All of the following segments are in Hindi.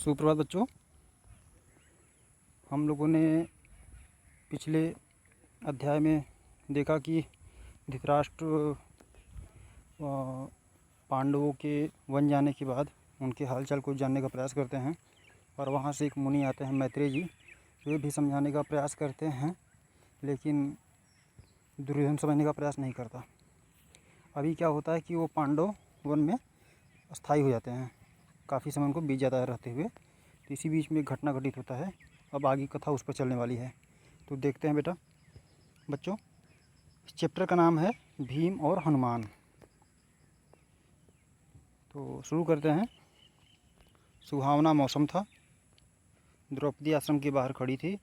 सुप्रभात बच्चों। हम लोगों ने पिछले अध्याय में देखा कि धृतराष्ट्र पांडवों के वन जाने के बाद उनके हालचाल को जानने का प्रयास करते हैं और वहाँ से एक मुनि आते हैं, मैत्रेय जी। वे भी समझाने का प्रयास करते हैं, लेकिन दुर्योधन समझने का प्रयास नहीं करता। अभी क्या होता है कि वो पांडव वन में स्थायी हो जाते हैं, काफ़ी समय उनको बीत जाता है रहते हुए। तो इसी बीच में एक घटना घटित होता है। अब आगे कथा उस पर चलने वाली है, तो देखते हैं बेटा। बच्चों, इस चैप्टर का नाम है भीम और हनुमान। तो शुरू करते हैं। सुहावना मौसम था। द्रौपदी आश्रम के बाहर खड़ी थी।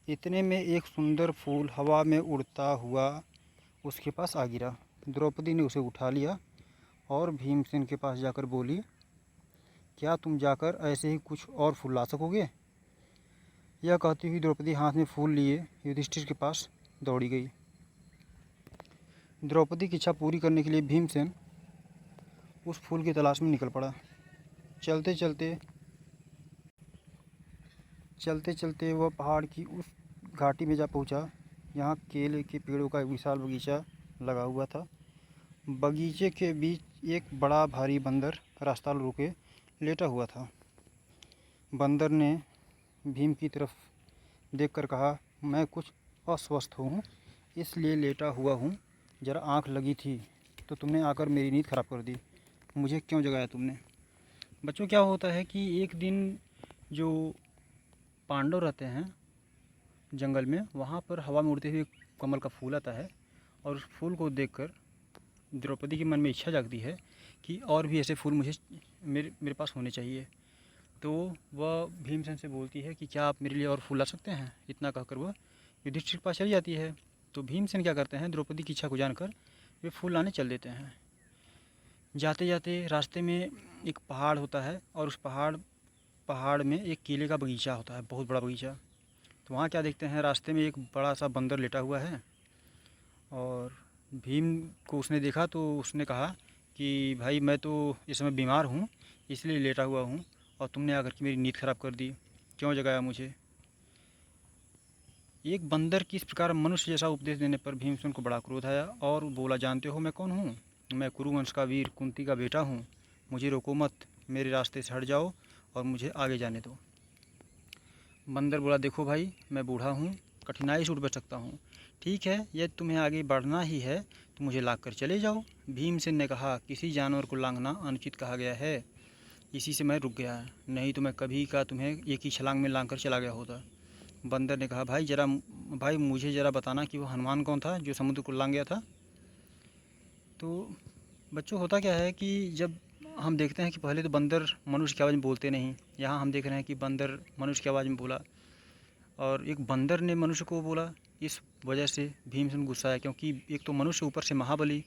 इतने में एक सुंदर फूल हवा में उड़ता हुआ उसके पास आ गिरा। द्रौपदी ने उसे उठा लिया और भीमसेन के पास जाकर बोली, क्या तुम जाकर ऐसे ही कुछ और फूल ला सकोगे? यह कहती हुई द्रौपदी हाथ में फूल लिए युधिष्ठिर के पास दौड़ी गई। द्रौपदी की इच्छा पूरी करने के लिए भीमसेन उस फूल की तलाश में निकल पड़ा। चलते चलते वह पहाड़ की उस घाटी में जा पहुंचा। यहाँ केले के पेड़ों का एक विशाल बगीचा लगा हुआ था। बगीचे के बीच एक बड़ा भारी बंदर रास्ता रोके लेटा हुआ था। बंदर ने भीम की तरफ देखकर कहा, मैं कुछ अस्वस्थ हूँ, इसलिए लेटा हुआ हूँ। ज़रा आँख लगी थी तो तुमने आकर मेरी नींद खराब कर दी। मुझे क्यों जगाया तुमने? बच्चों, क्या होता है कि एक दिन जो पांडव रहते हैं जंगल में, वहाँ पर हवा में उड़ते हुए कमल का फूल आता है और उस फूल को देखकर द्रौपदी के मन में इच्छा जागती है कि और भी ऐसे फूल मुझे मेरे पास होने चाहिए। तो वह भीमसेन से बोलती है कि क्या आप मेरे लिए और फूल ला सकते हैं? इतना कहकर वह युधिष्ठिर के पास चली जाती है। तो भीमसेन क्या करते हैं, द्रौपदी की इच्छा को जानकर वे फूल लाने चल देते हैं। जाते जाते रास्ते में एक पहाड़ होता है और उस पहाड़ में एक केले का बगीचा होता है, बहुत बड़ा बगीचा। तो वहाँ क्या देखते हैं, रास्ते में एक बड़ा सा बंदर लेटा हुआ है और भीम को उसने देखा तो उसने कहा कि भाई, मैं तो इस समय बीमार हूँ, इसलिए लेटा हुआ हूँ और तुमने आकर के मेरी नींद ख़राब कर दी। क्यों जगाया मुझे? एक बंदर की इस प्रकार मनुष्य जैसा उपदेश देने पर भीमसेन को बड़ा क्रोध आया और बोला, जानते हो मैं कौन हूँ? मैं कुरुवंश का वीर कुंती का बेटा हूँ। मुझे रोको मत, मेरे रास्ते से हट जाओ और मुझे आगे जाने दो। बंदर बोला, देखो भाई, मैं बूढ़ा हूँ, कठिनाई से उठ बच सकता हूँ। ठीक है, यदि तुम्हें आगे बढ़ना ही है तो मुझे लांघ कर चले जाओ। भीमसेन ने कहा, किसी जानवर को लांघना अनुचित कहा गया है, इसी से मैं रुक गया, नहीं तो मैं कभी का तुम्हें एक ही छलांग में लांघ कर चला गया होता। बंदर ने कहा, भाई मुझे ज़रा बताना कि वो हनुमान कौन था जो समुद्र को लांघ गया था? तो बच्चों, होता क्या है कि जब हम देखते हैं कि पहले तो बंदर मनुष्य की आवाज़ में बोलते नहीं, यहाँ हम देख रहे हैं कि बंदर मनुष्य की आवाज़ में बोला और एक बंदर ने मनुष्य को बोला। इस वजह से भीमसेन गुस्सा आया, क्योंकि एक तो मनुष्य, ऊपर से महाबली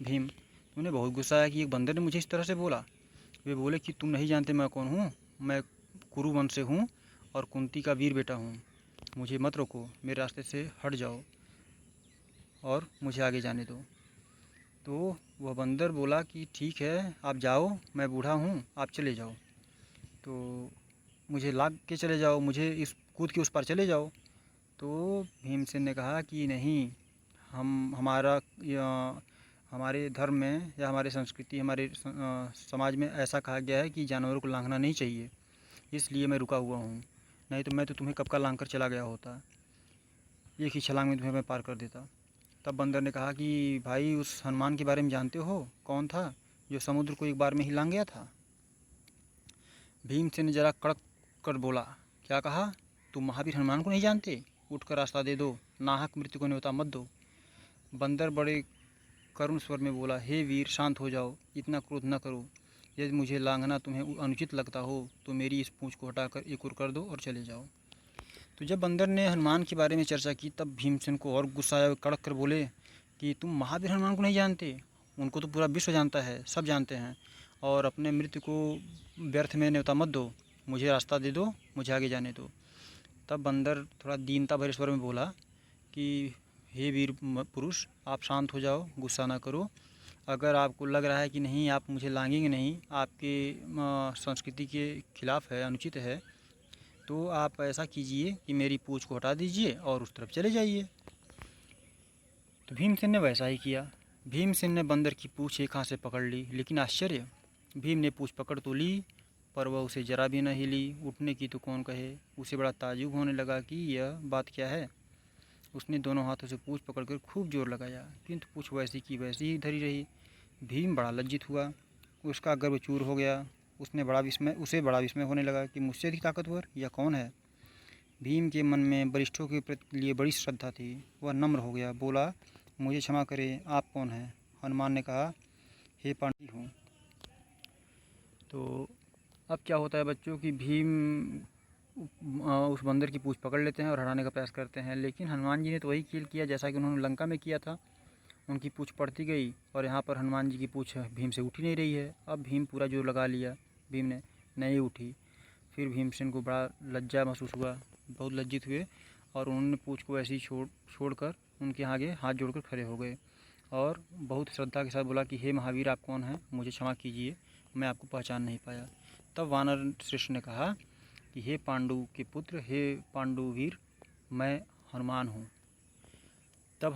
भीम। उन्हें बहुत गुस्सा आया कि एक बंदर ने मुझे इस तरह से बोला। वे बोले कि तुम नहीं जानते मैं कौन हूँ, मैं कुरुवंश से हूँ और कुंती का वीर बेटा हूँ। मुझे मत रोको, मेरे रास्ते से हट जाओ और मुझे आगे जाने दो। तो वह बंदर बोला कि ठीक है, आप जाओ, मैं बूढ़ा हूँ, आप चले जाओ, तो मुझे लाग के चले जाओ, मुझे इस कूद के उस पार चले जाओ। तो भीमसेन ने कहा कि नहीं, हमारे धर्म में या हमारे संस्कृति, हमारे समाज में ऐसा कहा गया है कि जानवरों को लांघना नहीं चाहिए, इसलिए मैं रुका हुआ हूँ, नहीं तो मैं तो तुम्हें कब का लांघ कर चला गया होता, एक ही छलांग में तुम्हें मैं पार कर देता। तब बंदर ने कहा कि भाई, उस हनुमान के बारे में जानते हो? कौन था जो समुद्र को एक बार में ही लांघ गया था? भीमसेन ने जरा कड़क कर बोला, क्या कहा? तुम महावीर हनुमान को नहीं जानते? उठकर रास्ता दे दो, नाहक मृत्यु को न्योता मत दो। बंदर बड़े करुण स्वर में बोला, हे वीर, शांत हो जाओ, इतना क्रोध न करो। यदि मुझे लांघना तुम्हें अनुचित लगता हो तो मेरी इस पूंछ को हटाकर एक ओर कर दो और चले जाओ। तो जब बंदर ने हनुमान के बारे में चर्चा की तब भीमसेन को और गुस्सा आया। कड़क कर बोले कि तुम महावीर हनुमान को नहीं जानते? उनको तो पूरा विश्व जानता है, सब जानते हैं, और अपने मृत्यु को व्यर्थ में न्योता मत दो, मुझे रास्ता दे दो, मुझे आगे जाने दो। तब बंदर थोड़ा दीनता भरे स्वर में बोला कि हे वीर पुरुष, आप शांत हो जाओ, गुस्सा ना करो, अगर आपको लग रहा है कि नहीं आप मुझे लांघेंगे नहीं, आपके संस्कृति के खिलाफ़ है, अनुचित है, तो आप ऐसा कीजिए कि मेरी पूँछ को हटा दीजिए और उस तरफ चले जाइए। तो भीमसेन ने वैसा ही किया। भीमसेन ने बंदर की पूँछ एक हाथ से पकड़ ली, लेकिन आश्चर्य, भीम ने पूँछ पकड़ तो ली पर वह उसे जरा भी न हिली। उठने की तो कौन कहे। उसे बड़ा ताज्जुब होने लगा कि यह बात क्या है। उसने दोनों हाथों से पूँछ पकड़कर खूब जोर लगाया, किंतु पूँछ वैसी की वैसी ही धरी रही। भीम बड़ा लज्जित हुआ, उसका गर्व चूर हो गया। उसे बड़ा विस्मय होने लगा कि मुझसे अधिक ताकतवर यह कौन है। भीम के मन में वरिष्ठों के लिए बड़ी श्रद्धा थी। वह नम्र हो गया, बोला, मुझे क्षमा करें, आप कौन हैं। हनुमान ने कहा, हे पांडु हूँ। तो अब क्या होता है बच्चों कि भीम उस बंदर की पूँछ पकड़ लेते हैं और हटाने का प्रयास करते हैं, लेकिन हनुमान जी ने तो वही खेल किया जैसा कि उन्होंने लंका में किया था। उनकी पूँछ पड़ती गई और यहाँ पर हनुमान जी की पूँछ भीम से उठ ही नहीं रही है। अब भीम पूरा जोर लगा लिया, भीम ने नहीं उठी। फिर भीमसेन को बड़ा लज्जा महसूस हुआ, बहुत लज्जित हुए और उन्होंने पूँछ को ऐसे ही छोड़कर उनके आगे हाथ जोड़कर खड़े हो गए और बहुत श्रद्धा के साथ बोला कि हे महावीर, आप कौन हैं, मुझे क्षमा कीजिए, मैं आपको पहचान नहीं पाया। तब वानर श्रेष्ठ ने कहा कि हे पांडु के पुत्र, हे पांडुवीर, मैं हनुमान हूँ। तब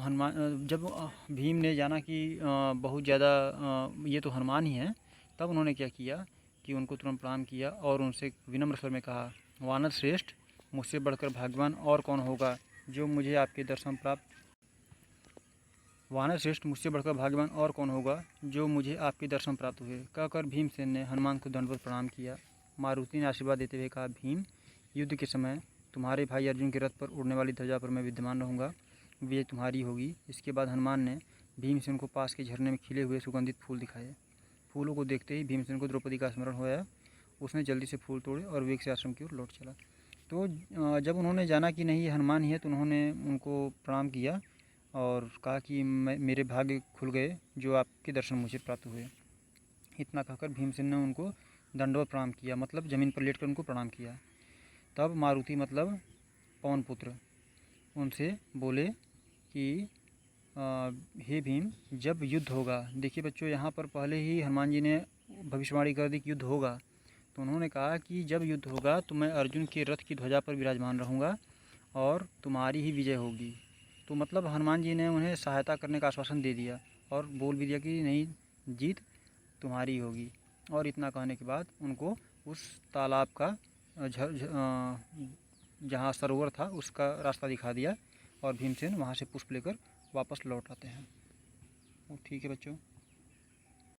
जब भीम ने जाना कि बहुत ज़्यादा ये तो हनुमान ही हैं, तब उन्होंने क्या किया कि उनको तुरंत प्रणाम किया और उनसे विनम्र स्वर में कहा, वानर श्रेष्ठ, मुझसे बढ़कर भाग्यवान और कौन होगा जो मुझे आपके दर्शन प्राप्त वानर श्रेष्ठ मुझसे बढ़कर भाग्यवान और कौन होगा जो मुझे आपके दर्शन प्राप्त हुए। कहकर भीमसेन ने हनुमान को दंडवत प्रणाम किया। मारुति ने आशीर्वाद देते हुए कहा, भीम, युद्ध के समय तुम्हारे भाई अर्जुन के रथ पर उड़ने वाली ध्वजा पर मैं विद्यमान रहूँगा, विजय तुम्हारी होगी। इसके बाद हनुमान ने भीमसेन को पास के झरने में खिले हुए सुगंधित फूल दिखाए। फूलों को देखते ही भीमसेन को द्रौपदी का स्मरण होया। उसने जल्दी से फूल तोड़े और वेग से आश्रम की ओर लौट चला। तो जब उन्होंने जाना कि नहीं ये हनुमान ही है, तो उन्होंने उनको प्रणाम किया और कहा कि मेरे भाग्य खुल गए जो आपके दर्शन मुझे प्राप्त हुए। इतना कहकर भीमसेन ने उनको दंडवत प्रणाम किया, मतलब ज़मीन पर लेटकर उनको प्रणाम किया। तब मारुति मतलब पवन पुत्र उनसे बोले कि हे भीम, जब युद्ध होगा, देखिए बच्चों यहाँ पर पहले ही हनुमान जी ने भविष्यवाणी कर दी कि युद्ध होगा। तो उन्होंने कहा कि जब युद्ध होगा तो मैं अर्जुन के रथ की ध्वजा पर विराजमान रहूँगा और तुम्हारी ही विजय होगी। तो मतलब हनुमान जी ने उन्हें सहायता करने का आश्वासन दे दिया और बोल भी दिया कि नहीं, जीत तुम्हारी होगी। और इतना कहने के बाद उनको उस तालाब का जहाँ सरोवर था उसका रास्ता दिखा दिया और भीमसेन वहाँ से पुष्प लेकर वापस लौट आते हैं। ठीक है बच्चों।